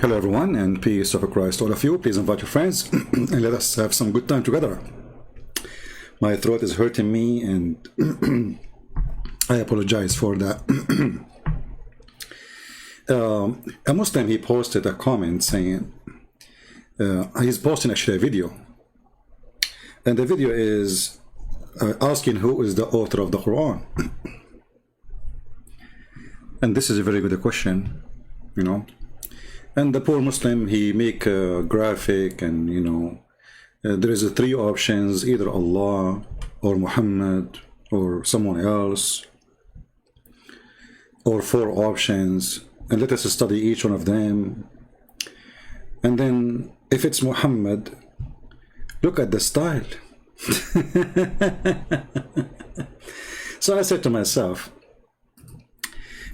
Hello everyone, and peace of Christ all of you. Please invite your friends and let us have some good time together. My throat is hurting me and I apologize for that. A Muslim, he posted a comment saying, he's posting actually a video, and the video is asking who is the author of the Quran. And this is a very good question, you know. And the poor Muslim, he make a graphic, and you know, there is three options: either Allah or Muhammad or someone else, or four options, and let us study each one of them. And then if it's Muhammad, look at the style. So I said to myself,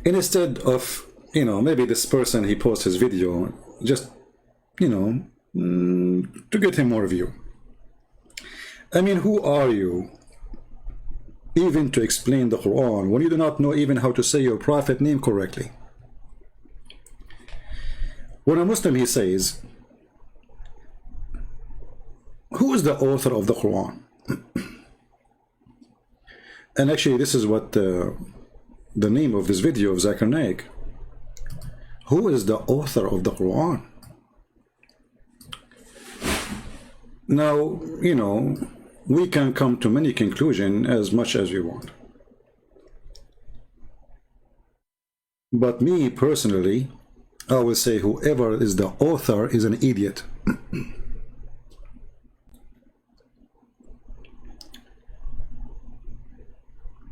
instead of, you know, maybe this person, he posts his video just, you know, to get him more view. I mean, who are you even to explain the Quran when you do not know even how to say your prophet name correctly? When a Muslim, he says, who is the author of the Quran? And actually this is what the name of this video of Zakir Naik. Who is the author of the Quran? Now, you know, we can come to many conclusions as much as we want. But me personally, I will say whoever is the author is an idiot.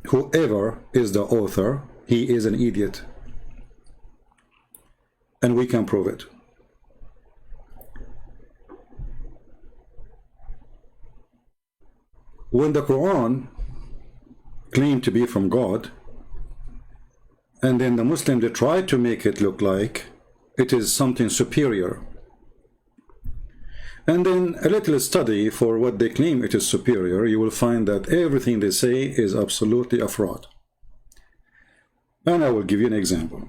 Whoever is the author, he is an idiot. And we can prove it. When the Quran claimed to be from God, and then the Muslims, they tried to make it look like it is something superior, and then a little study for what they claim it is superior, you will find that everything they say is absolutely a fraud. And I will give you an example.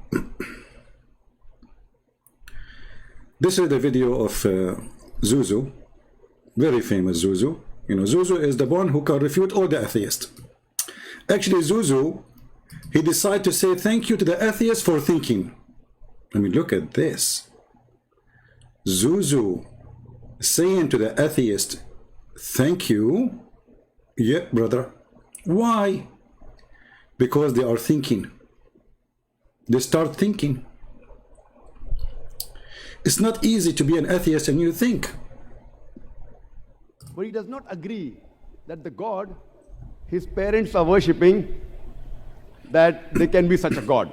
This is the video of Zuzu, very famous Zuzu. You know, Zuzu is the one who can refute all the atheists. Actually, Zuzu, he decided to say thank you to the atheists for thinking. I mean, look at this. Zuzu saying to the atheist, thank you. Yeah, brother. Why? Because they are thinking. They start thinking. It's not easy to be an atheist and you think. But he does not agree that the God his parents are worshipping, that there can be such a God.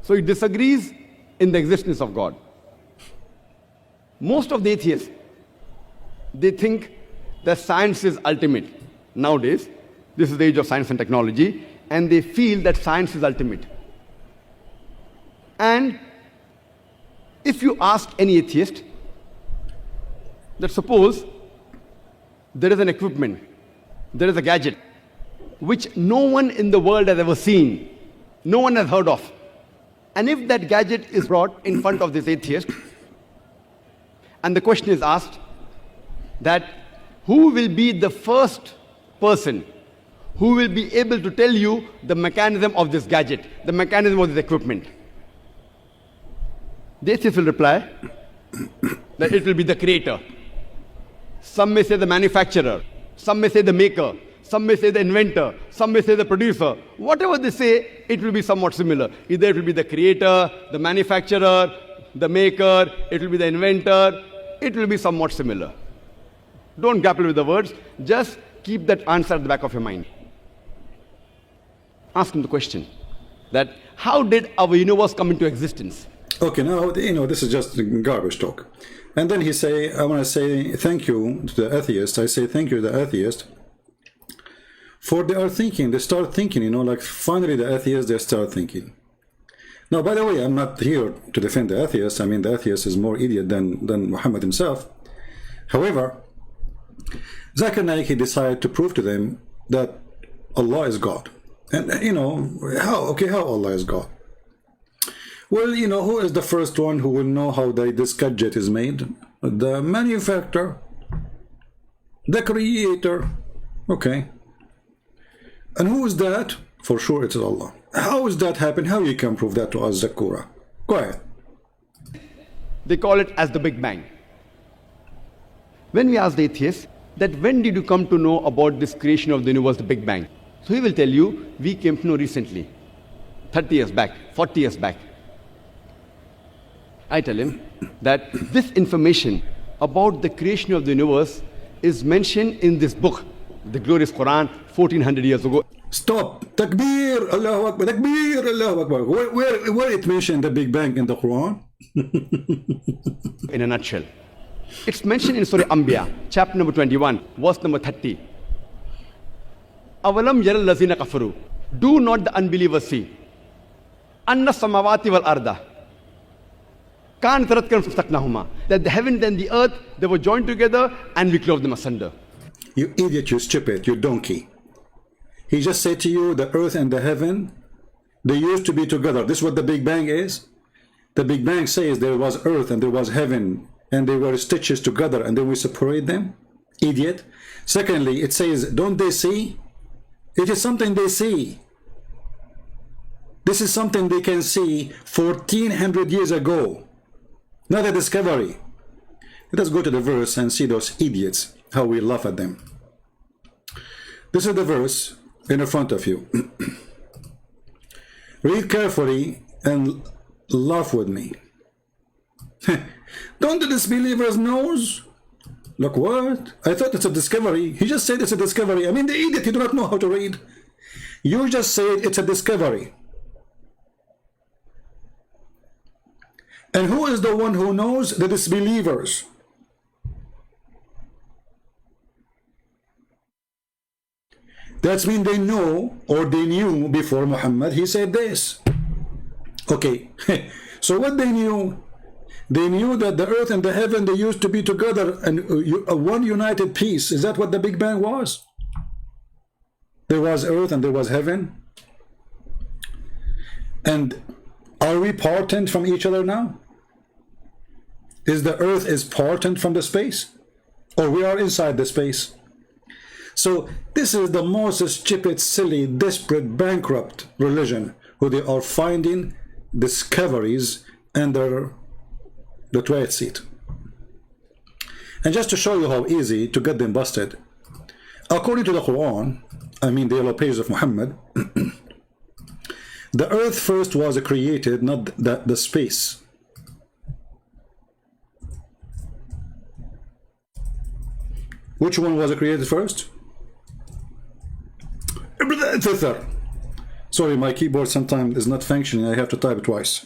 So he disagrees in the existence of God. Most of the atheists, they think that science is ultimate. Nowadays, this is the age of science and technology, and they feel that science is ultimate. And if you ask any atheist that suppose there is an equipment, there is a gadget which no one in the world has ever seen, no one has heard of, and if that gadget is brought in front of this atheist and the question is asked that who will be the first person who will be able to tell you the mechanism of this gadget, the mechanism of this equipment, the atheist will reply that it will be the creator. Some may say the manufacturer, some may say the maker, some may say the inventor, some may say the producer. Whatever they say, it will be somewhat similar. Either it will be the creator, the manufacturer, the maker, it will be the inventor, it will be somewhat similar. Don't grapple with the words, just keep that answer at the back of your mind. Ask him the question that how did our universe come into existence? Okay, now, you know, this is just garbage talk. And then he say, I want to say thank you to the atheist. I say thank you to the atheist. For they are thinking, they start thinking, you know, like finally the atheists, they start thinking. Now, by the way, I'm not here to defend the atheist. I mean, the atheist is more idiot than Muhammad himself. However, Zakir Naik, he decided to prove to them that Allah is God. And, you know, how Allah is God? Well, you know, who is the first one who will know how this gadget is made? The manufacturer, the creator. Okay. And who is that? For sure it is Allah. How does that happen? How you can prove that to us, Zakura? Go ahead. They call it as the Big Bang. When we ask the atheist that when did you come to know about this creation of the universe, the Big Bang? So he will tell you, we came to know recently, 30 years back, 40 years back. I tell him that this information about the creation of the universe is mentioned in this book, the glorious Quran, 1400 years ago. Stop. Takbir, Allahu Akbar, Takbir, Allahu Akbar. Where it mentioned the Big Bang in the Quran? In a nutshell. It's mentioned in Surah Anbiya, chapter number 21, verse number 30. Avalam yaral lazina kafaru. Do not the unbelievers see? Anna samawati wal arda. Kan taratkan fastaknahuma. That the heaven and the earth, they were joined together and we clove them asunder. You idiot, you stupid, you donkey. He just said to you, the earth and the heaven, they used to be together. This is what the Big Bang is. The Big Bang says there was earth and there was heaven, and they were stitches together, and then we separate them. Idiot. Secondly, it says, don't they see? It is something they see. This is something they can see 1400 years ago. Not a discovery. Let us go to the verse and see those idiots, how we laugh at them. This is the verse in front of you. Read carefully and laugh with me. Don't the disbelievers knows? Look, what? I thought it's a discovery. He just said it's a discovery. I mean, the idiot, he do not know how to read. You just said it's a discovery. And who is the one who knows? The disbelievers. That means they know, or they knew before Muhammad, he said this. Okay, so what they knew? They knew that the earth and the heaven, they used to be together and one united piece. Is that what the Big Bang was? There was earth and there was heaven. And are we parted from each other now? Is the earth is parted from the space? Or we are inside the space? So this is the most stupid, silly, desperate, bankrupt religion who they are finding discoveries under the toilet seat. And just to show you how easy to get them busted, according to the Quran, I mean the yellow pages of Muhammad, the earth first was created, not the space. Which one was created first? Sorry, my keyboard sometimes is not functioning. I have to type it twice.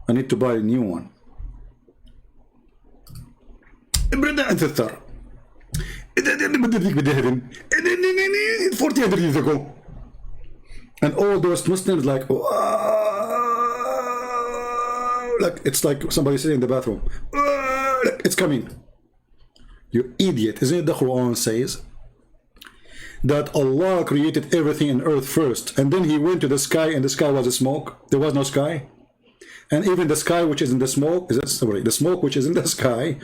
I need to buy a new one. 1400 years ago. And all those Muslims like, it's like somebody sitting in the bathroom. It's coming. You idiot. Isn't it the Quran says that Allah created everything in earth first, and then he went to the sky, and the sky was a smoke. There was no sky. And even the sky which is in the smoke, the smoke which is in the sky,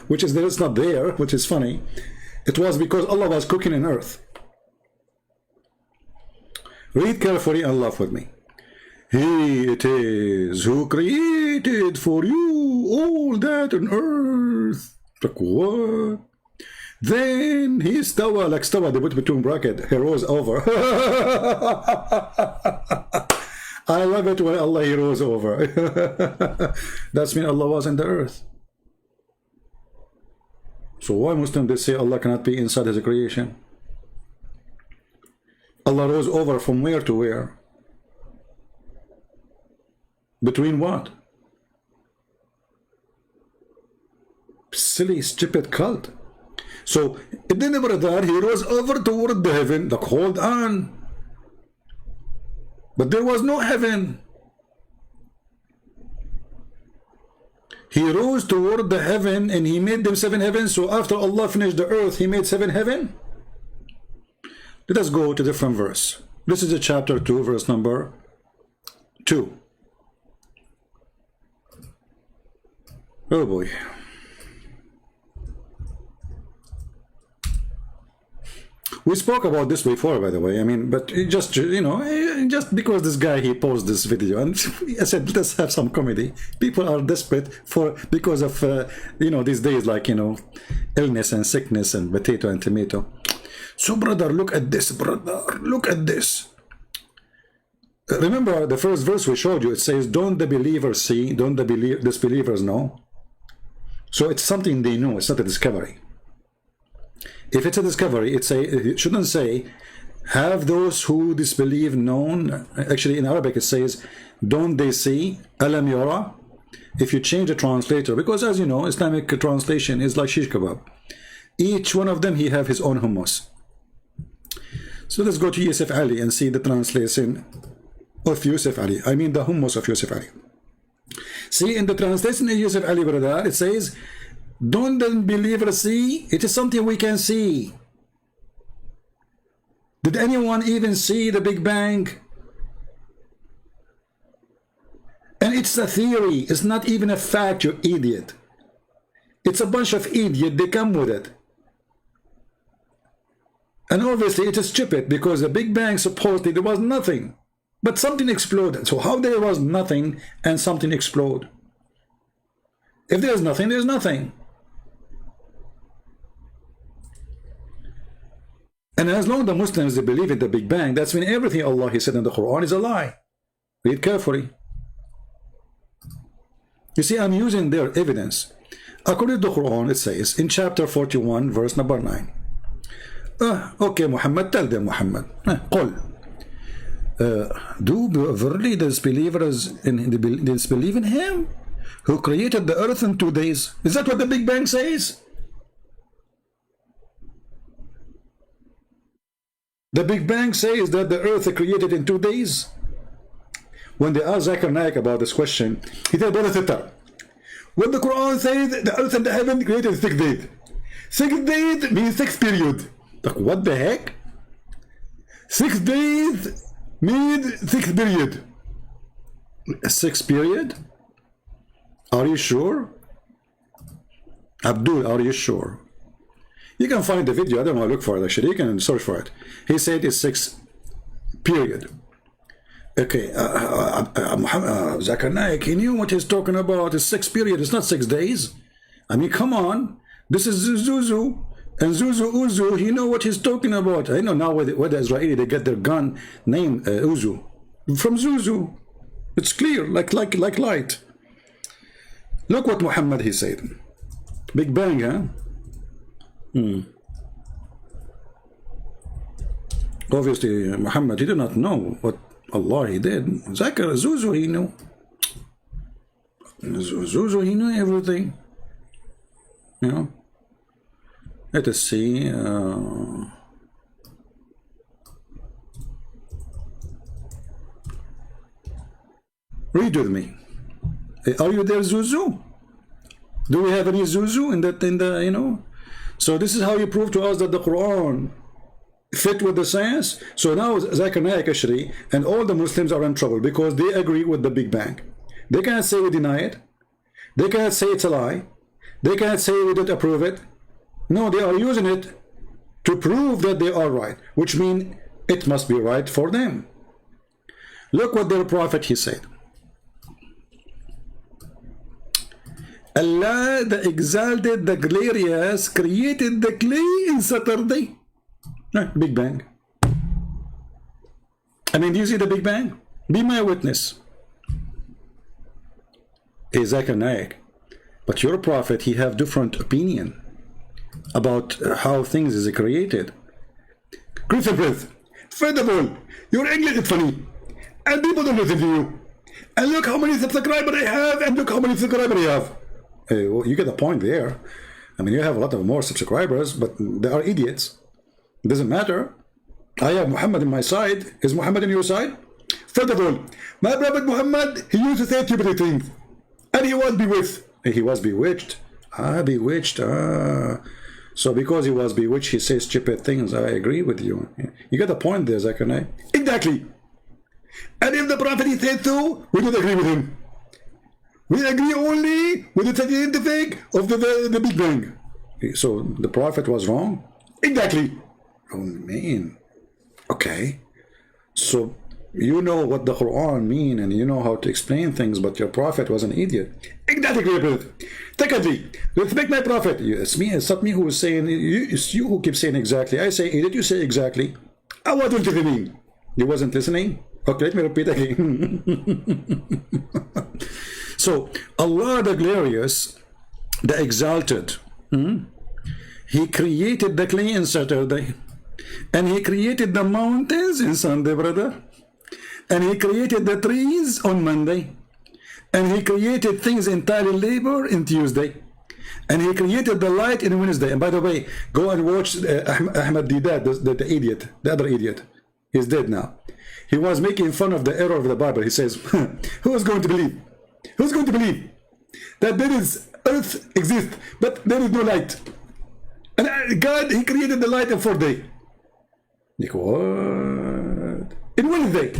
which is there, it's not there, which is funny. It was because Allah was cooking in earth. Read carefully and laugh with me. He it is who created for you all that on earth. Like what? Then he stawa, like stawa, they put between bracket, he rose over. I love it when Allah, he rose over. That's mean Allah was in the earth. So why Muslims they say Allah cannot be inside his creation? Allah rose over from where to where? Between what? Silly, stupid cult. So it didn't matter that he rose over toward the heaven, like hold on. But there was no heaven. He rose toward the heaven and he made them 7 heavens. So after Allah finished the earth, he made 7 heaven. Let us go to a different verse. This is a chapter 2, verse number 2. Oh boy. We spoke about this before, by the way. I mean, but it just, you know, just because this guy, he posted this video, and I said, let's have some comedy. People are desperate because of, you know, these days, like, you know, illness and sickness and potato and tomato. So, brother, look at this, brother. Look at this. Remember the first verse we showed you, it says, don't the believers see, don't the disbelievers know? So it's something they know, it's not a discovery. If it's a discovery, it shouldn't say, have those who disbelieve known. Actually, in Arabic, it says, don't they see? Alam yara. If you change the translator, because as you know, Islamic translation is like shish kebab. Each one of them, he have his own hummus. So let's go to Yusuf Ali and see the translation of Yusuf Ali. I mean the hummus of Yusuf Ali. See, in the translation of Yusuf Ali, brother, it says, don't the believers see? It is something we can see. Did anyone even see the Big Bang? And it's a theory. It's not even a fact, you idiot. It's a bunch of idiots. They come with it. And obviously it is stupid because the Big Bang supposedly there was nothing. But something exploded. So how there was nothing and something explode? If there's nothing, there's nothing. And as long as the Muslims they believe in the Big Bang, that's when everything Allah He said in the Quran is a lie. Read carefully. You see, I'm using their evidence. According to the Quran, it says in chapter 41, verse number 9. Okay, Muhammad, tell them, Muhammad. قل. Do verily disbelievers disbelieve in Him who created the earth in 2 days? Is that what the Big Bang says? The Big Bang says that the earth is created in 2 days. When they asked Zakir Naik about this question, he said, Brother Sitter, when the Quran says the earth and the heaven created in 6 days, 6 days means 6 period. Like, what the heck? 6 days means 6 period. 6 period? Are you sure? Abdul, are you sure? You can find the video. I don't want to look for it actually. You can search for it. He said it's 6 period. Okay, Zakir Naik, he knew what he's talking about. It's 6 period. It's not 6 days. I mean, come on. This is Zuzu. And Zuzu Uzu, he know what he's talking about. I know now where the Israeli, they get their gun named Uzu. From Zuzu. It's clear, like light. Look what Muhammad, he said. Big Bang, huh? Obviously, Muhammad, he did not know what Allah he did. Zakir, Zuzu, he knew. Zuzu, he knew everything. You know? Let us see. Read with me. Are you there, Zuzu? Do we have any Zuzu in the you know? So this is how you prove to us that the Quran fit with the science. So now Zakir Naik actually and all the Muslims are in trouble because they agree with the Big Bang. They cannot say we deny it. They cannot say it's a lie. They cannot say we don't approve it. No, they are using it to prove that they are right, which means it must be right for them. Look what their prophet, he said. Allah, the exalted, the glorious, created the clay in Saturday. Big Bang. I mean, do you see the Big Bang? Be my witness. Hey, Zakir Naik. But your prophet, he have different opinion about how things is created. Christopher, first of all, your English is funny. And people don't listen to you. And look how many subscribers I have, and look how many subscribers I have. Well, you get the point there. I mean, you have a lot of more subscribers, but they are idiots. It doesn't matter. I have Muhammad on my side. Is Muhammad on your side? First of all, my prophet Muhammad, he used to say stupid things. And he was bewitched. He was bewitched. Bewitched. So because he was bewitched, he says stupid things. I agree with you. You get the point there, Zakir Naik. Exactly. And if the Prophet he said so, we don't agree with him. We agree only with the scientific of the Big Bang. So the Prophet was wrong? Exactly. Oh man. Okay. So you know what the Quran mean and you know how to explain things, but your Prophet was an idiot. Exactly. Secondly, respect my Prophet. It's me, it's not me who is saying, it's you who keep saying exactly. I say idiot, you say exactly. I wasn't listening. You wasn't listening? Okay, let me repeat again. So Allah the Glorious, the Exalted, He created the clay in Saturday, and He created the mountains in Sunday, brother, and He created the trees on Monday, and He created things entirely labor in Tuesday, and He created the light in Wednesday. And by the way, go and watch Ahmad Didat, the idiot, the other idiot. He's dead now. He was making fun of the error of the Bible. He says, who is going to believe? Who's going to believe that there is earth exists, but there is no light? And God, He created the light in 4 days. Like, what? In Wednesday.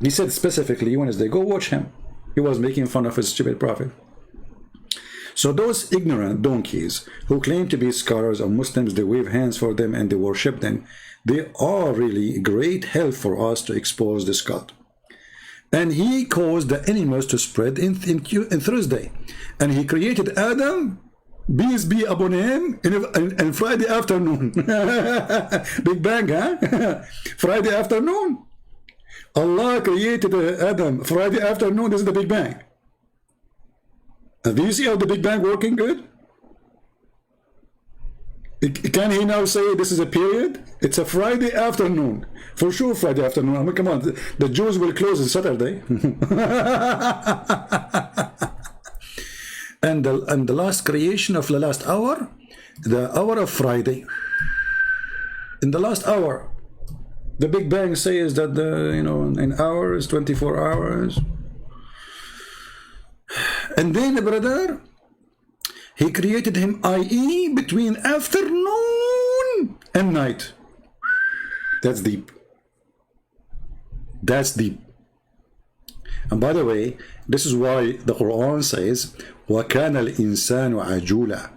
He said specifically Wednesday. Go watch him. He was making fun of his stupid prophet. So those ignorant donkeys who claim to be scholars of Muslims, they wave hands for them and they worship them. They are really great help for us to expose this cult. And He caused the animals to spread in Thursday. And He created Adam, peace be upon him, in Friday afternoon. Big Bang, huh? Friday afternoon. Allah created Adam Friday afternoon. This is the Big Bang. Do you see how the Big Bang working good? Can he now say this is a period? It's a Friday afternoon. For sure Friday afternoon. I mean, come on. The Jews will close on Saturday. and the last creation of the last hour, the hour of Friday. In the last hour, the Big Bang says that an hour is 24 hours. And then, brother, He created him, i.e., between afternoon and night. That's deep. That's deep. And by the way, this is why the Quran says, وَكَانَ الْإِنسَانُ عَجُولًا.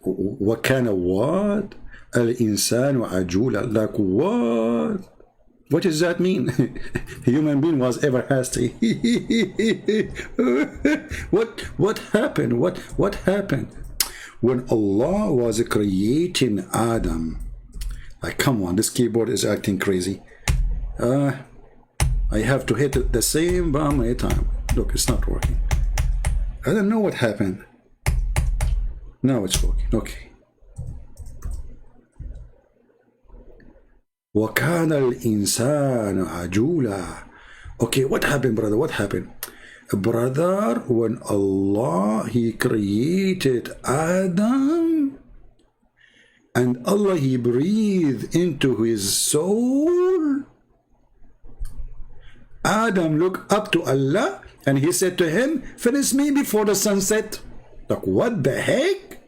وَكَانَ what? الْإِنسَانُ عَجُولًا. Like what? What does that mean? Human being was ever hasty. What happened? What happened? When Allah was creating Adam, like, come on, this keyboard is acting crazy. I have to hit the same button every time. Look, it's not working. I don't know what happened. Now it's working. Okay. وَكَانَ الْإِنسَانُ عَجُولًا. Okay, what happened, brother? What happened? Brother, when Allah, He created Adam, and Allah, He breathed into his soul, Adam looked up to Allah, and he said to him, finish me before the sunset. Like, what the heck?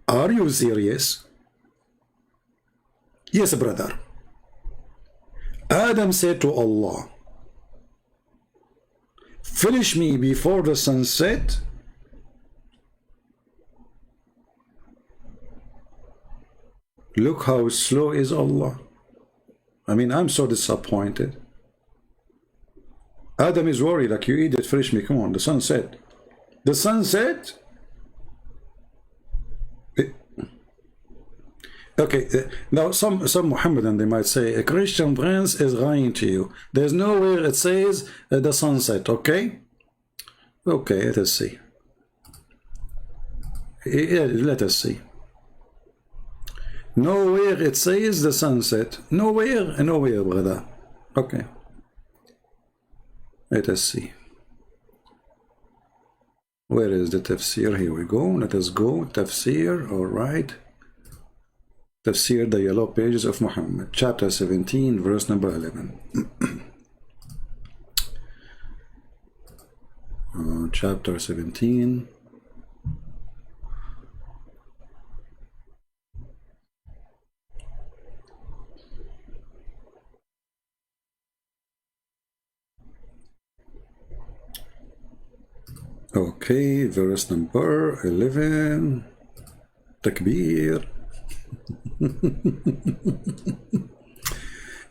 Are you serious? Yes, brother. Adam said to Allah, finish me before the sunset. Look how slow is Allah. I mean, I'm so disappointed. Adam is worried, like, you idiot, finish me, come on, the sunset. The sunset? Okay, now some Muhammadan, they might say, a Christian prince is lying to you. There's nowhere it says the sunset, okay? Okay, let us see. Yeah, let us see. Nowhere it says the sunset. Nowhere, brother. Okay. Let us see. Where is the tafsir? Here we go. Let us go. Tafsir, all right. Tafsir, the yellow pages of Muhammad, chapter 17, verse number 11. Chapter 17. Okay, verse number 11. Takbir.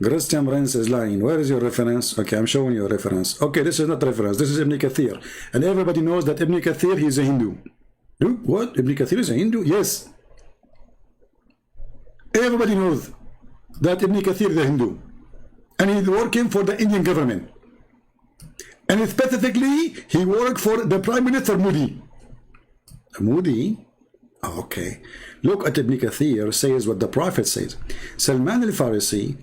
Christian Prince is lying. Where is your reference? Okay, I'm showing you a reference. Okay, this is not reference. This is Ibn Kathir. And everybody knows that Ibn Kathir, he's a Hindu. Look, what? Ibn Kathir is a Hindu? Yes. Everybody knows that Ibn Kathir is a Hindu. And he's working for the Indian government. And specifically, he worked for the Prime Minister Modi. Modi? Okay. Look at Ibn Kathir says what the Prophet says. Salman al-Farisi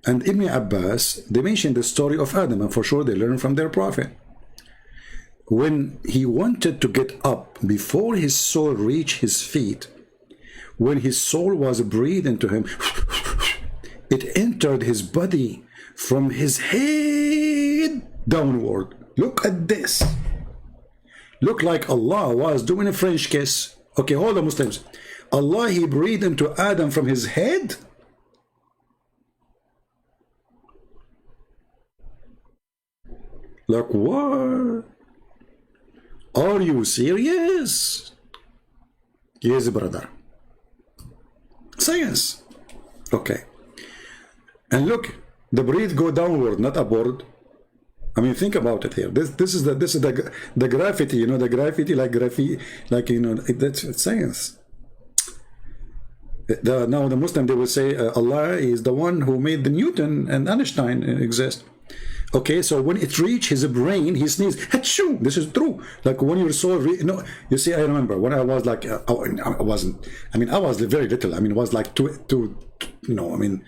and Ibn Abbas, they mention the story of Adam, and for sure they learn from their Prophet. When he wanted to get up before his soul reached his feet, when his soul was breathed into him, it entered his body from his head downward. Look at this. Look like Allah was doing a French kiss. Okay, hold on, Muslims. Allah, he breathed into Adam from his head. Like what? Are you serious? Yes, brother. Science. Okay. And look, the breath go downward, not upward. I mean, think about it here. This is the graffiti, you know, the graffiti like graffiti, like, you know, that's science. Now the Muslim, they will say Allah is the one who made the Newton and Einstein exist. Okay, so when it reached his brain, he sneezed. Achoo! This is true. Like when your soul, you see, I remember when I was like, I was very little. I mean, it was like you know, I mean,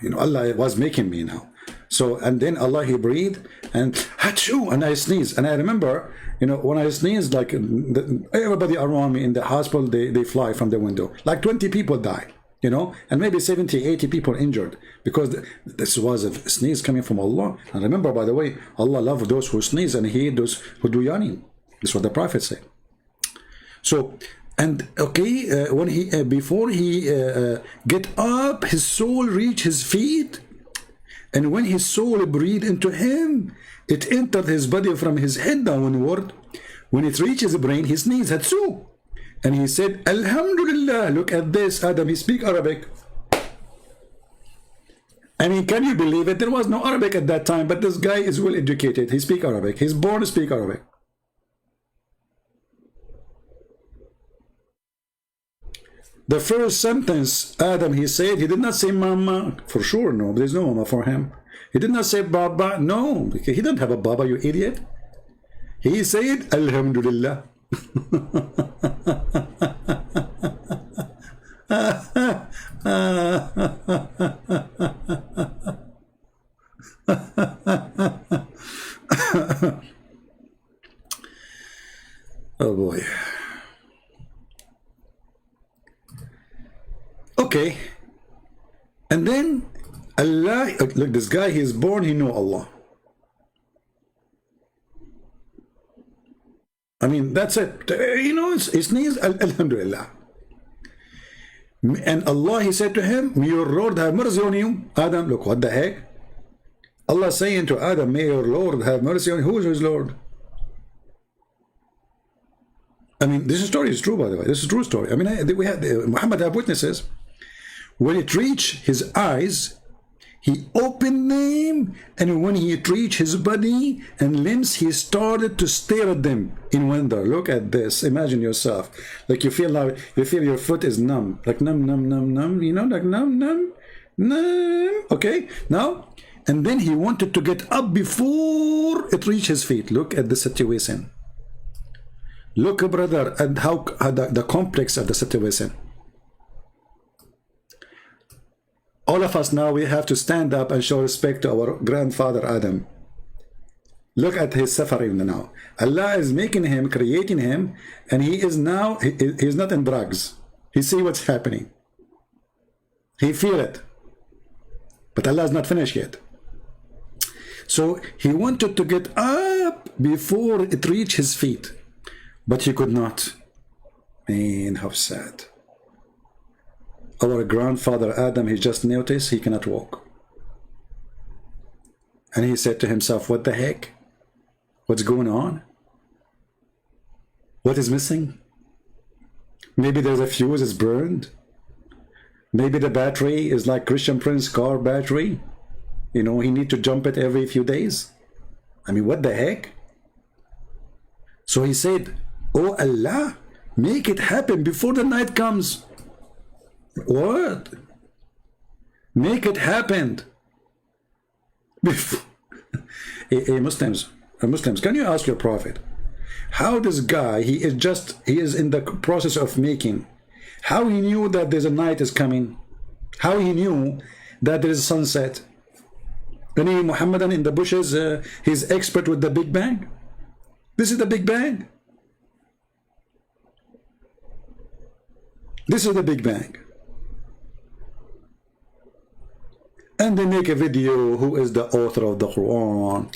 you know, Allah was making me now. So, and then Allah, he breathed, and achoo, and I sneezed. And I remember, you know, when I sneezed, like everybody around me in the hospital, they fly from the window. Like 20 people die. You know, and maybe 70, 80 people injured because this was a sneeze coming from Allah. And remember, by the way, Allah loves those who sneeze and He hates those who do yawning. That's what the Prophet said. So, and okay, when he before he get up, his soul reached his feet, and when his soul breathed into him, it entered his body from his head downward. When it reached his brain, he sneezed, Hatsu. And he said, Alhamdulillah, look at this, Adam, he speaks Arabic. I mean, can you believe it? There was no Arabic at that time, but this guy is well educated. He speaks Arabic. He's born to speak Arabic. The first sentence, Adam, he said, he did not say mama. For sure, no, there's no mama for him. He did not say baba. No, because he didn't have a baba, you idiot. He said, Alhamdulillah. Oh boy. Okay. And then Allah, look, this guy, he's born, he know Allah. I mean, that's it. You know, his name is Alhamdulillah. And Allah, he said to him, may your Lord have mercy on you. Adam, look, what the heck? Allah saying to Adam, may your Lord have mercy on you. Who is his Lord? I mean, this story is true, by the way. This is a true story. I mean, we had Muhammad have witnesses. When it reached his eyes, he opened them, and when he reached his body and limbs, he started to stare at them in wonder. Look at this. Imagine yourself. Like you feel your foot is numb. Like numb, numb, numb, numb. You know, like numb, numb, numb. Okay? Now, and then he wanted to get up before it reached his feet. Look at the situation. Look, brother, at how the complex of the situation. All of us now, we have to stand up and show respect to our grandfather Adam. Look at his suffering now. Allah is making him, creating him, and he is now, he's not in drugs. He see what's happening. He feel it. But Allah is not finished yet. So he wanted to get up before it reached his feet. But he could not. Man, how sad. Our grandfather Adam, he just noticed he cannot walk. And he said to himself, what the heck? What's going on? What is missing? Maybe there's a fuse is burned. Maybe the battery is like Christian Prince car battery. You know, he need to jump it every few days. I mean, what the heck? So he said, oh Allah, make it happen before the night comes. What? Make it happen. Hey, Muslims, can you ask your prophet, how this guy, he is in the process of making, how he knew that there's a night is coming, how he knew that there is a sunset? Any Muhammadan in the bushes, he's expert with the Big Bang. This is the Big Bang. This is the Big Bang. And they make a video, who is the author of the Quran?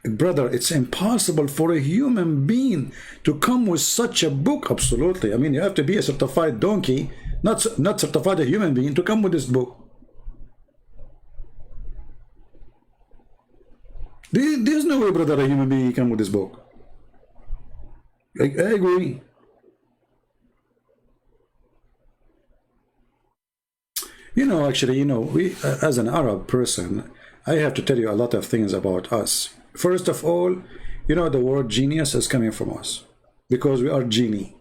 Brother, it's impossible for a human being to come with such a book. Absolutely. I mean, you have to be a certified donkey, not certified a human being, to come with this book. There's no way, brother, a human being can come with this book. I agree. You know, actually, you know, we, as an Arab person, I have to tell you a lot of things about us. First of all, you know, the word genius is coming from us, because we are genie.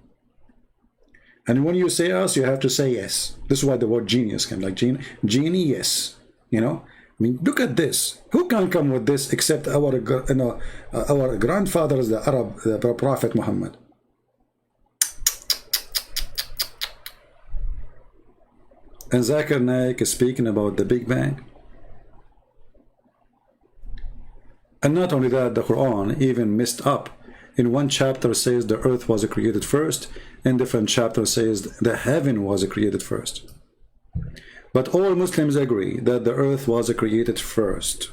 And when you say us, you have to say yes. This is why the word genius came, like genie, yes. You know, I mean, look at this. Who can come with this except our, you know, our grandfathers, the Arab, the Prophet Muhammad? And Zakir Naik is speaking about the Big Bang. And not only that, the Quran even messed up. In one chapter says the earth was created first, in different chapter says the heaven was created first. But all Muslims agree that the earth was created first.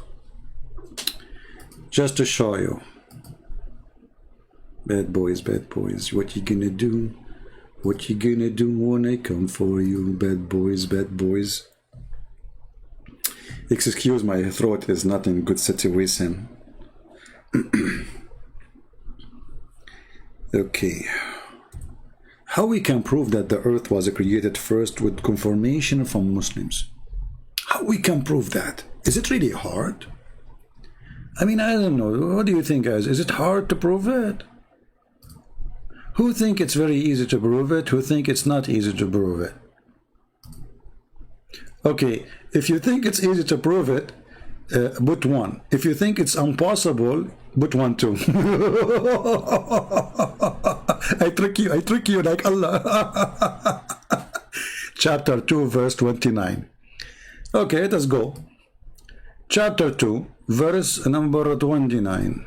Just to show you. Bad boys, what you gonna do? What you gonna do when I come for you? Bad boys, bad boys. Excuse my throat is not in good situation. Okay. How we can prove that the earth was created first with confirmation from Muslims? How we can prove that? Is it really hard? I mean, I don't know. What do you think, guys? Is it hard to prove it? Who think it's very easy to prove it? Who think it's not easy to prove it? Okay, if you think it's easy to prove it, put 1. If you think it's impossible, put 1 too. I trick you like Allah. Chapter 2, verse 29. Okay, let's go. Chapter 2, verse number 29.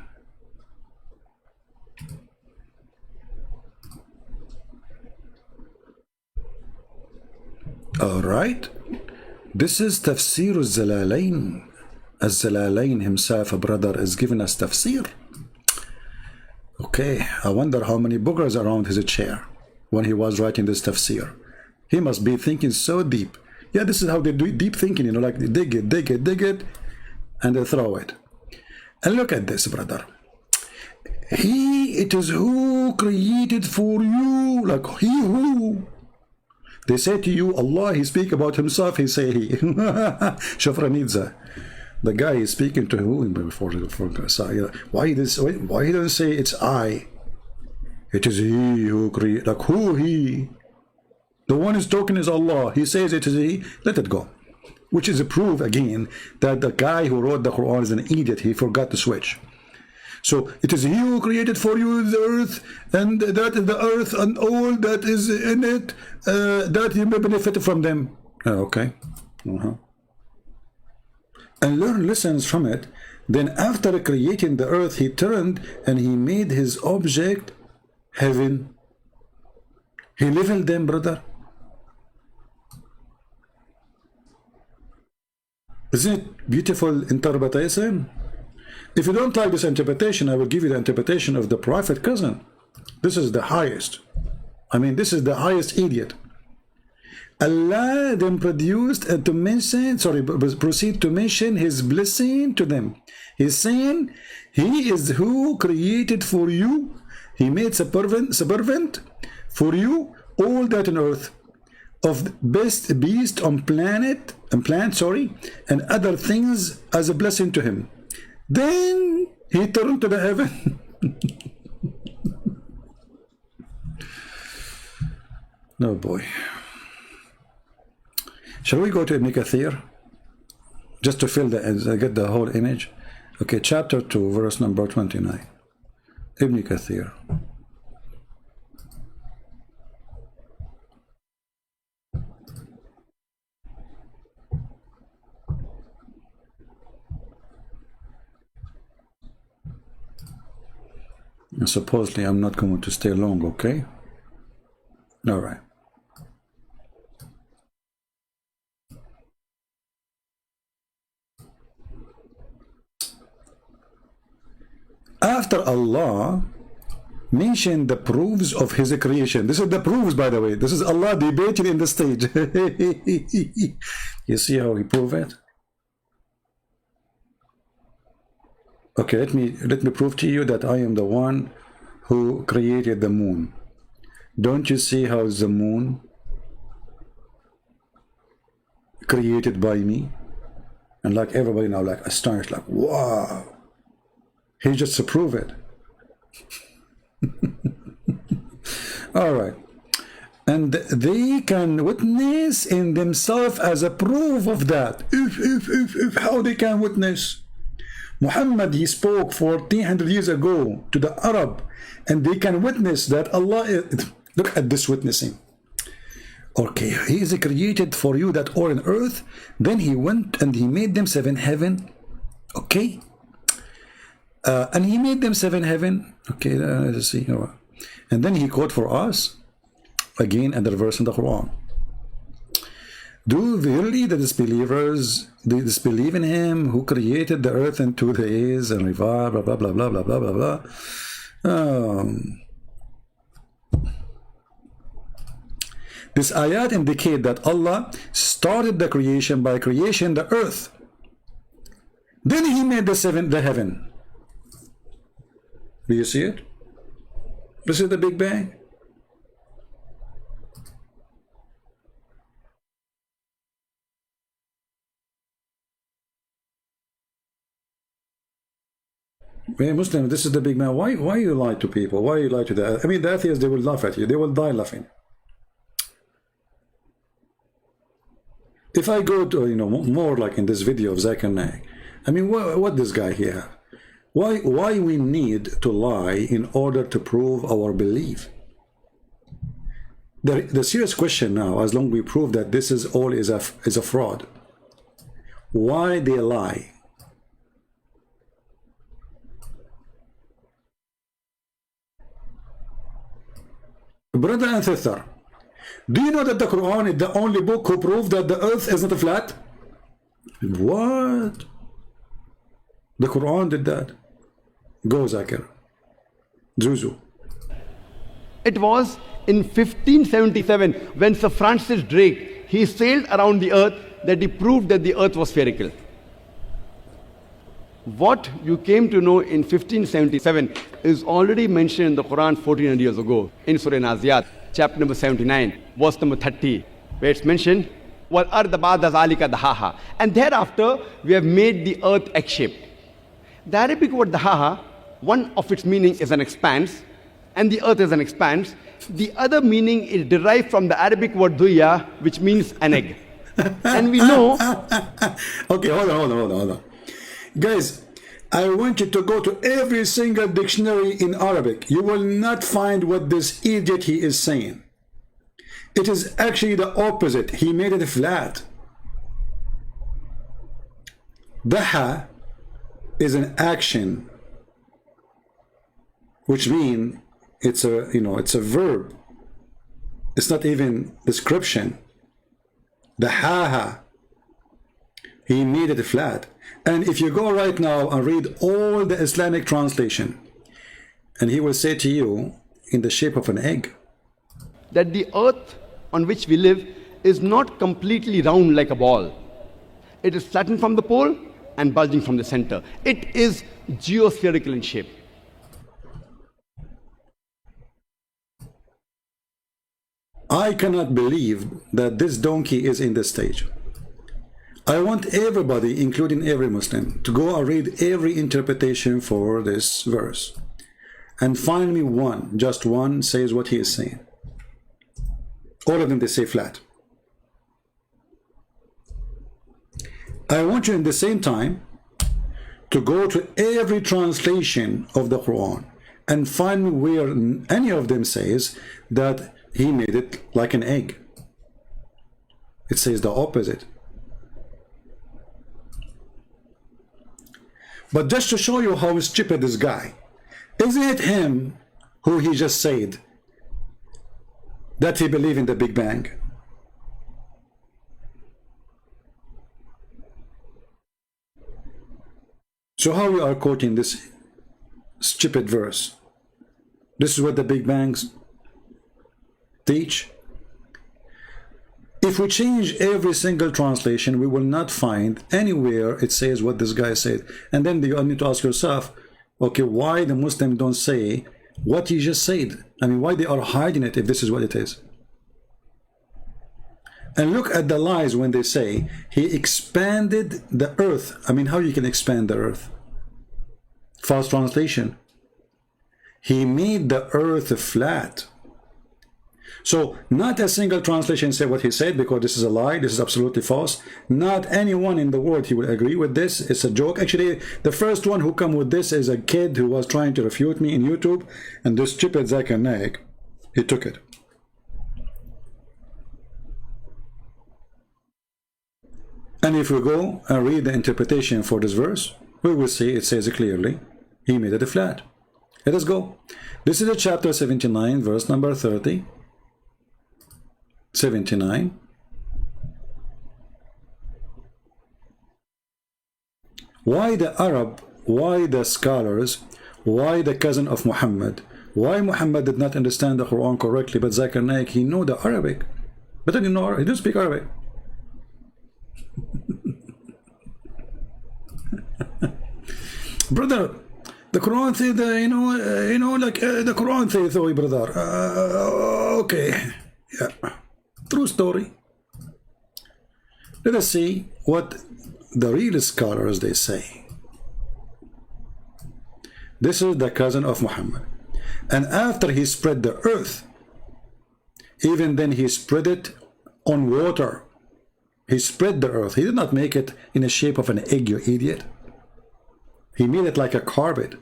All right. This is Tafsir al-Zalalain. Al-Zalalain himself, a brother, is giving us tafsir. Okay, I wonder how many boogers around his chair when he was writing this tafsir. He must be thinking so deep. Yeah, this is how they do deep thinking, you know, like they dig it, and they throw it. And look at this, brother. It is who created for you, like he who. They say to you, Allah, he speak about himself, he say he. Shafranidza. The guy is speaking to who before why he doesn't say it's I? It is he who created, like who he? The one who's talking is Allah. He says it is he, let it go. Which is a proof again that the guy who wrote the Quran is an idiot. He forgot to switch. So it is he who created for you the earth, and that is the earth and all that is in it, that you may benefit from them. Okay. And learn lessons from it. Then after creating the earth, he turned and he made his object heaven. He leveled them, brother. Isn't it beautiful interpretation? If you don't like this interpretation, I will give you the interpretation of the Prophet cousin. This is the highest. I mean, this is the highest idiot. Allah then produced and to mention, proceed to mention his blessing to them. He's saying, he is who created for you. He made suburban for you all that on earth, of the best beast on plant, and other things as a blessing to him. Then he turned to the heaven. Oh boy. Shall we go to Ibn Kathir? Just to fill get the whole image. Okay, chapter 2, verse number 29. Ibn Kathir. And supposedly I'm not going to stay long, okay? All right. After Allah mentioned the proofs of his creation. This is the proofs, by the way. This is Allah debating in the stage. You see how he proved it? Okay, let me prove to you that I am the one who created the moon. Don't you see how the moon created by me? And like everybody now, like astonished, like wow. He just to prove it. All right. And they can witness in themselves as a proof of that. How they can witness? Muhammad, he spoke 1400 years ago to the Arab, and they can witness that Allah is, look at this witnessing. Okay, he is created for you that all on earth. Then he went and he made them 7 heaven. Okay. And he made them 7 heaven. Okay, let's see. And then he quote for us again another verse in the Quran. Do verily the disbelievers disbelieve in him who created the earth in 2 days and revived, blah blah blah blah blah blah blah blah. This ayat indicate that Allah started the creation by creation the earth. Then he made the heaven. Do you see it? This is the Big Bang. Hey, Muslim, this is the Big Bang. Why you lie to people? Why you lie to the? I mean, the atheists, they will laugh at you. They will die laughing. If I go to more like in this video of Zakir Naik, I mean, what this guy here? Why we need to lie in order to prove our belief? The serious question now, as long as we prove that this is all is a fraud, why they lie? Brother and sister, do you know that the Quran is the only book who proved that the earth is not flat? What? The Quran did that. Go, Zakir. Zuzu. It was in 1577 when Sir Francis Drake, he sailed around the earth, that he proved that the earth was spherical. What you came to know in 1577 is already mentioned in the Quran 1400 years ago in Surah Naziyat, chapter number 79, verse number 30, where it's mentioned, وَالْأَرْضَ بَعْدَ ذَلِكَ دَحَاهَا. And thereafter, we have made the earth egg-shaped. The Arabic word dahaha, one of its meaning is an expanse, and the earth is an expanse. The other meaning is derived from the Arabic word duya, which means an egg. And we know... Okay, hold on. Guys, I want you to go to every single dictionary in Arabic. You will not find what this idiot he is saying. It is actually the opposite. He made it flat. Daha is an action, which means it's a verb. It's not even description. Dahaha. He made it flat. And if you go right now and read all the Islamic translation, and he will say to you, in the shape of an egg, that the earth on which we live is not completely round like a ball. It is flattened from the pole and bulging from the center. It is geospherical in shape. I cannot believe that this donkey is in this stage. I want everybody, including every Muslim, to go and read every interpretation for this verse and find me one, just one, says what he is saying. All of them, they say flat. I want you in the same time to go to every translation of the Quran and find me where any of them says that he made it like an egg. It says the opposite. But just to show you how stupid this guy, isn't it him who he just said that he believed in the Big Bang? So how we are quoting this stupid verse? This is what the Big Bangs teach. If we change every single translation, we will not find anywhere it says what this guy said. And then you need to ask yourself, okay, why the Muslims don't say what he just said? I mean, why they are hiding it if this is what it is? And look at the lies when they say he expanded the earth. I mean, how you can expand the earth? False translation. He made the earth flat. So not a single translation said what he said, because this is a lie. This is absolutely false. Not anyone in the world he will agree with this. It's a joke. Actually, the first one who come with this is a kid who was trying to refute me in YouTube, and this stupid Zakir Naik, he took it. And if we go and read the interpretation for this verse, we will see it says it clearly. He made it flat. Let us go. This is a chapter 79, verse number 30. 79. Why the Arab, why the scholars, why the cousin of Muhammad, why Muhammad did not understand the Quran correctly, but Zakir Naik, he know the Arabic, but he didn't speak Arabic. Brother, the Quran says, the Quran says, oh, brother, okay, yeah. True story. Let us see what the real scholars they say. This is the cousin of Muhammad, and after he spread the earth, even then he spread it on water. He spread the earth. He did not make it in the shape of an egg, you idiot. He made it like a carpet.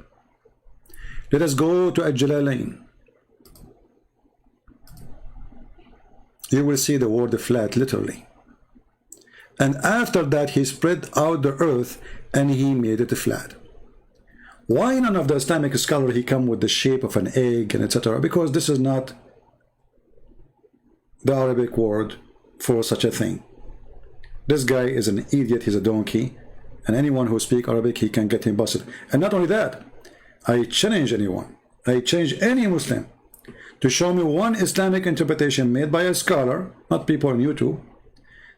Let us go to Al-Jalalain. You will see the word flat, literally. And after that, he spread out the earth and he made it flat. Why none of the Islamic scholar he come with the shape of an egg and etc.? Because this is not the Arabic word for such a thing. This guy is an idiot, he's a donkey, and anyone who speaks Arabic, he can get him busted. And not only that, I challenge anyone, I challenge any Muslim to show me one Islamic interpretation made by a scholar, not people on YouTube,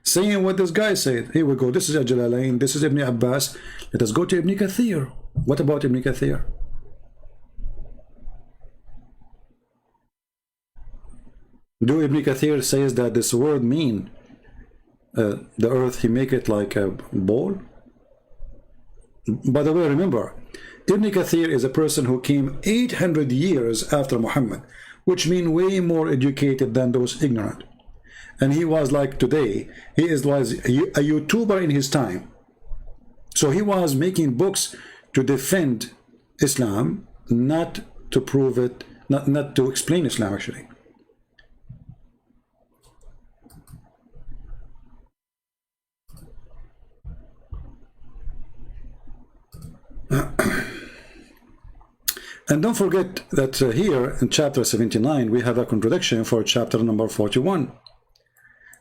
saying what this guy said. Here we go, this is Al-Jalalain, this is Ibn Abbas. Let us go to Ibn Kathir. What about Ibn Kathir? Do Ibn Kathir says that this word mean the earth, he make it like a ball? By the way, remember, Ibn Kathir is a person who came 800 years after Muhammad, which mean way more educated than those ignorant. And he was like today, he was a YouTuber in his time. So he was making books to defend Islam, not to prove it, not to explain Islam actually. And don't forget that here in chapter 79 we have a contradiction for chapter number 41.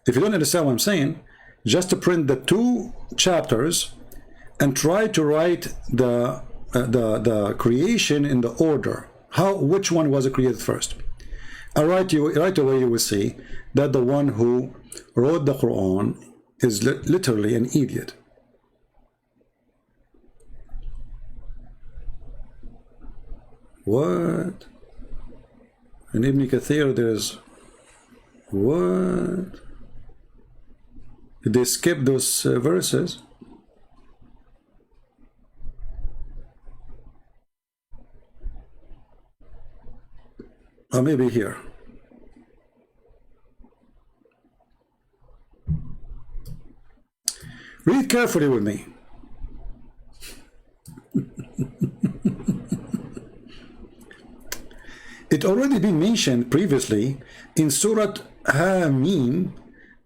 If you don't understand what I'm saying, just to print the two chapters and try to write the creation in the order. Which one was created first? Right away you will see that the one who wrote the Quran is literally an idiot. What? In Ibn Kathir there's What? Did they skip those verses? Or maybe here. Read carefully with me. It already been mentioned previously in Surah Hamim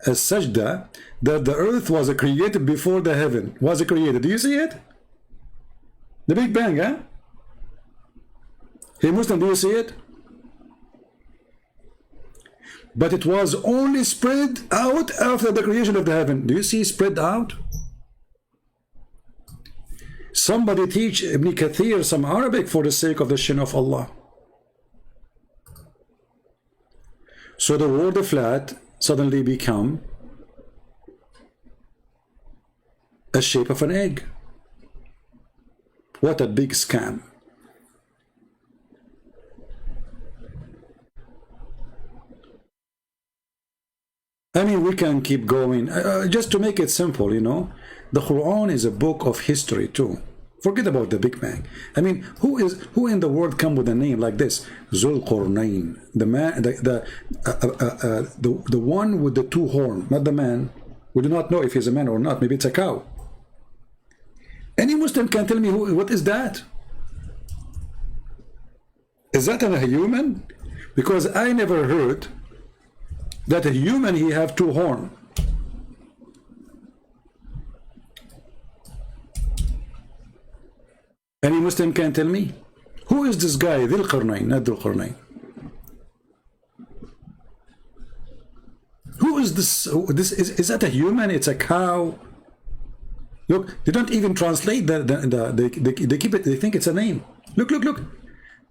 as-Sajda that the earth was created before the heaven was created. Do you see it? The Big Bang, huh? Hey Muslim, do you see it? But it was only spread out after the creation of the heaven. Do you see spread out? Somebody teach Ibn Kathir some Arabic for the sake of the shin of Allah. So the word flat suddenly become a shape of an egg. What a big scam. I mean, we can keep going. Just to make it simple, you know, the Quran is a book of history too. Forget about the Big Bang. I mean, who in the world come with a name like this? Zul Qarnayn, the man, the one with the two horns, not the man. We do not know if he's a man or not. Maybe it's a cow. Any Muslim can tell me what is that? Is that a human? Because I never heard that a human he have two horns. Any Muslim can tell me? Who is this guy? Dhul Qarnayn, not Dhul Qarnayn. Who is this? Is that a human? It's a cow. Look, they don't even translate they keep it, they think it's a name. Look.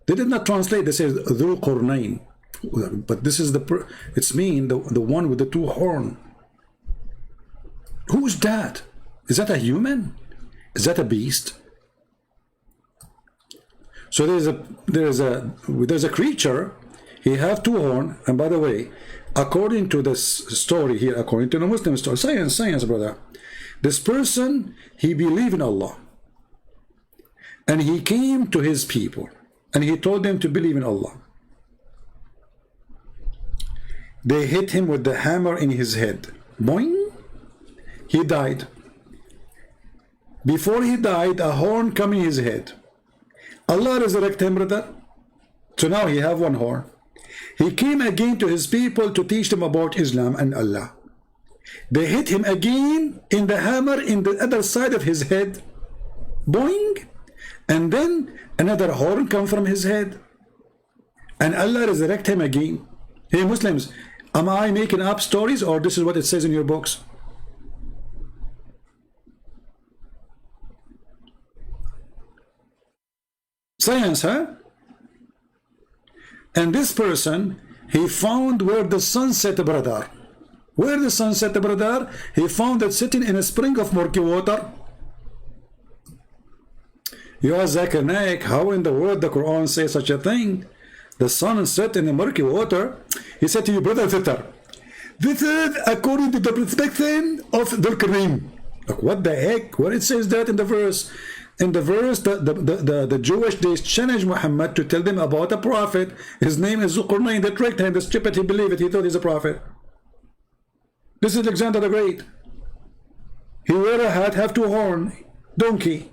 They did not translate, they say Dhul Qarnayn. But this is it's mean the one with the two horns. Who is that? Is that a human? Is that a beast? So there's a creature, he have two horns, and by the way, according to this story here, according to the Muslim story, science, brother, this person, he believed in Allah, and he came to his people, and he told them to believe in Allah. They hit him with the hammer in his head. Boing! He died. Before he died, a horn come in his head. Allah resurrected him, brother. So now he have one horn. He came again to his people to teach them about Islam and Allah. They hit him again in the hammer in the other side of his head. Boing! And then another horn come from his head. And Allah resurrect him again. Hey Muslims, am I making up stories or this is what it says in your books? Science, huh? And this person, he found where the sun set, brother. Where the sun set, brother? He found it sitting in a spring of murky water. You ask Zakir Naik, how in the world the Quran says such a thing? The sun set in the murky water. He said to you, brother Fitar, this is according to the perspective of Dhul Qarnayn. Like, what the heck? Where it says that in the verse? In the verse, the Jewish, they challenged Muhammad to tell them about a prophet. His name is Dhul Qarnayn. They tricked him. The stupid, he believed it. He thought he's a prophet. This is Alexander the Great. He wear a hat, have two horns, donkey.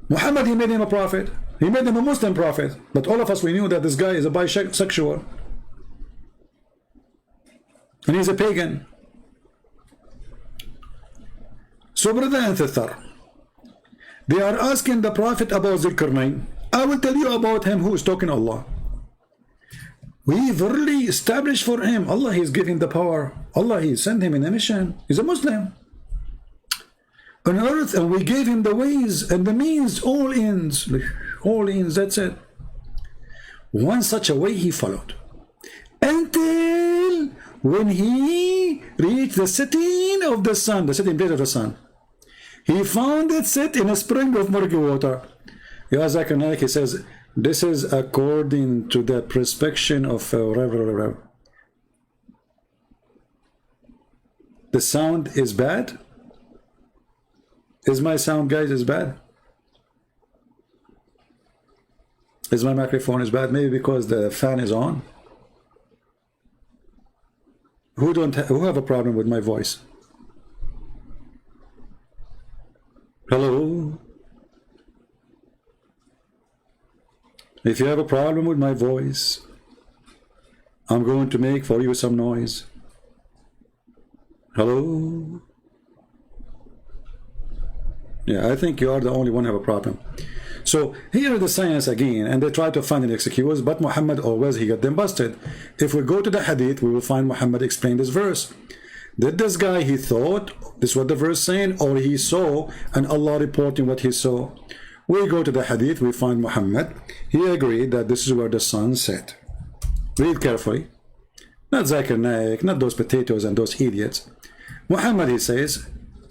Muhammad, he made him a prophet. He made him a Muslim prophet. But all of us, we knew that this guy is a bisexual. And he's a pagan. So brother and sister, they are asking the prophet about Dhul Qarnayn. I will tell you about him who is talking Allah. We verily established for him. Allah, he is giving the power. Allah, he sent him in a mission. He's a Muslim. On earth, and we gave him the ways and the means, all ends, that's it. One such a way he followed. Until when he reached the setting of the sun, the setting place of the sun, he found it set in a spring of murky water. Ya Zakir Naik, he says, This is according to the prescription of the sound is bad. Is my sound, guys, is bad? Is my microphone is bad? Maybe because the fan is on. Who have a problem with my voice? Hello? If you have a problem with my voice, I'm going to make for you some noise. Hello? Yeah, I think you are the only one who have a problem. So here is the science again, and they try to find an excuse, but Muhammad always, he got them busted. If we go to the hadith, we will find Muhammad explain this verse. Did this guy, he thought this is what the verse saying, or he saw and Allah reporting what he saw? We go to the hadith, we find Muhammad, he agreed that this is where the sun set. Read carefully. Not Zakir Naik, not those potatoes and those idiots. Muhammad, he says,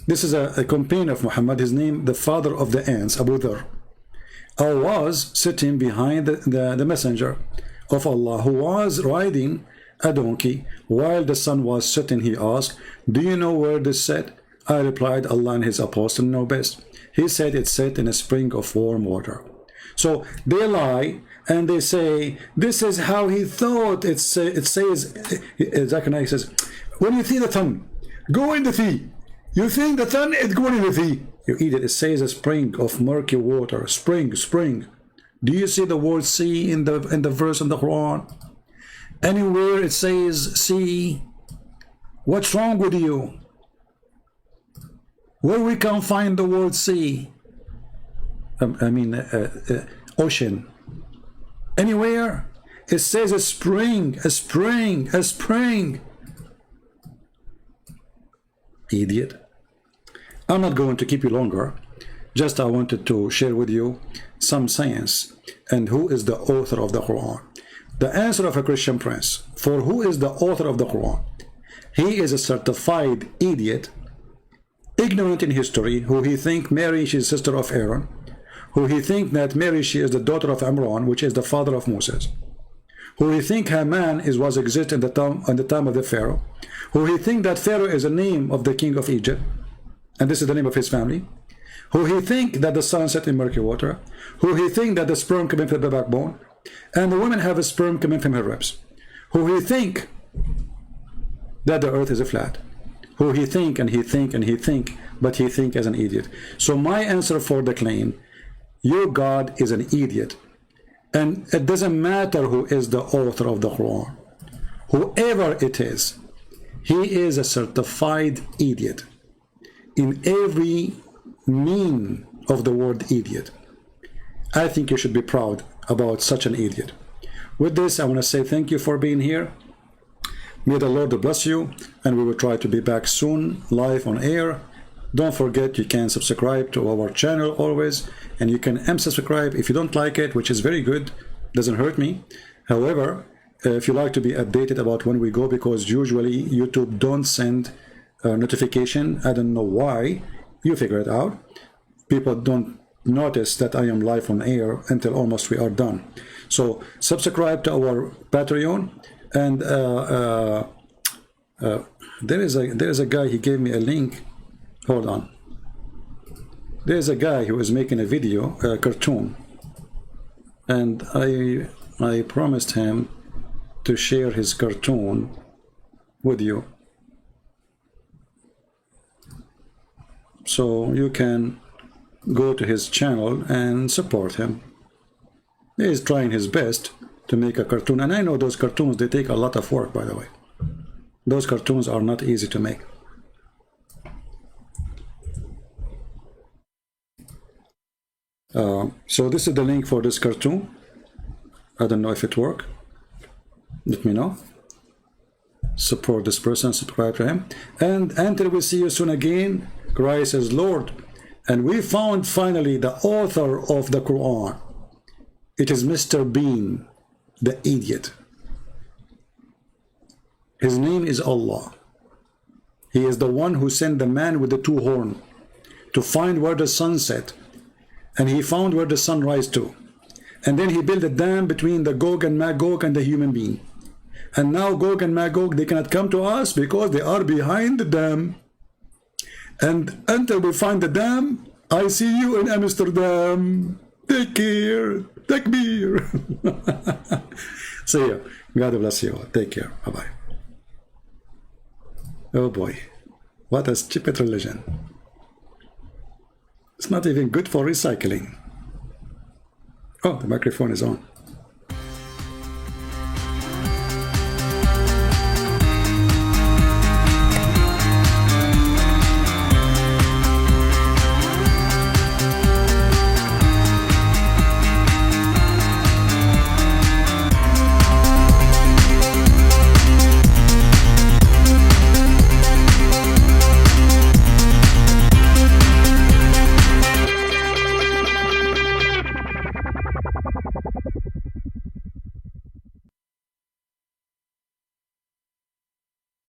this is a companion of Muhammad, his name, the father of the ants, Abu Dhar. I was sitting behind the messenger of Allah, who was riding a donkey while the sun was setting. He asked, do you know where this set? I replied, Allah and his apostle know best. He said it set in a spring of warm water. So they lie and they say this is how he thought. It says, Zakir Naik says, when you see the sun go in the sea, you think the sun is going in the sea. You eat it. It says a spring of murky water. Spring. Do you see the word sea in the verse in the Quran? Anywhere it says sea. What's wrong with you? Where we can find the word sea? Ocean. Anywhere it says a spring. Idiot. I'm not going to keep you longer. Just I wanted to share with you some science and who is the author of the Quran. The answer of a Christian prince for who is the author of the Quran. He is a certified idiot, ignorant in history, who he think Mary, she is sister of Aaron, who he think that Mary, she is the daughter of Imran, which is the father of Moses, who he think Haman was exist in the time of the Pharaoh, who he think that Pharaoh is a name of the king of Egypt, and this is the name of his family, who he think that the sun set in murky water, who he think that the sperm coming from the backbone, and the women have a sperm coming from her ribs, who he think that the earth is a flat, who he think and he think and he think, but he think as an idiot. So my answer for the claim, your God is an idiot, and it doesn't matter who is the author of the Quran, whoever it is, he is a certified idiot in every meaning of the word idiot. I think you should be proud about such an idiot. With this, I want to say thank you for being here. May the Lord bless you, and we will try to be back soon, live on air. Don't forget, you can subscribe to our channel always, and you can unsubscribe if you don't like it, which is very good, doesn't hurt me. However, if you like to be updated about when we go, because usually YouTube don't send notification. I don't know why. You figure it out. People don't notice that I am live on air until almost we are done. So subscribe to our Patreon, and there is a guy, he gave me a link. Hold on. There's a guy who is making a video, a cartoon, and I promised him to share his cartoon with you. So you can go to his channel and support him. He is trying his best to make a cartoon, and I know those cartoons, they take a lot of work, by the way. Those cartoons are not easy to make. So this is the link for this cartoon. I don't know if it works. Let me know. Support this person, subscribe to him, and until we see you soon again, Christ is Lord. And we found finally the author of the Quran. It is Mr. Bean, the idiot. His name is Allah. He is the one who sent the man with the two horns to find where the sun set, and he found where the sun rise to. And then he built a dam between the Gog and Magog and the human being. And now Gog and Magog, they cannot come to us because they are behind the dam. And until we find the dam, I see you in Amsterdam. Take care. Takbir. See you. God bless you. Take care. Bye-bye. Oh boy. What a stupid religion. It's not even good for recycling. Oh, the microphone is on.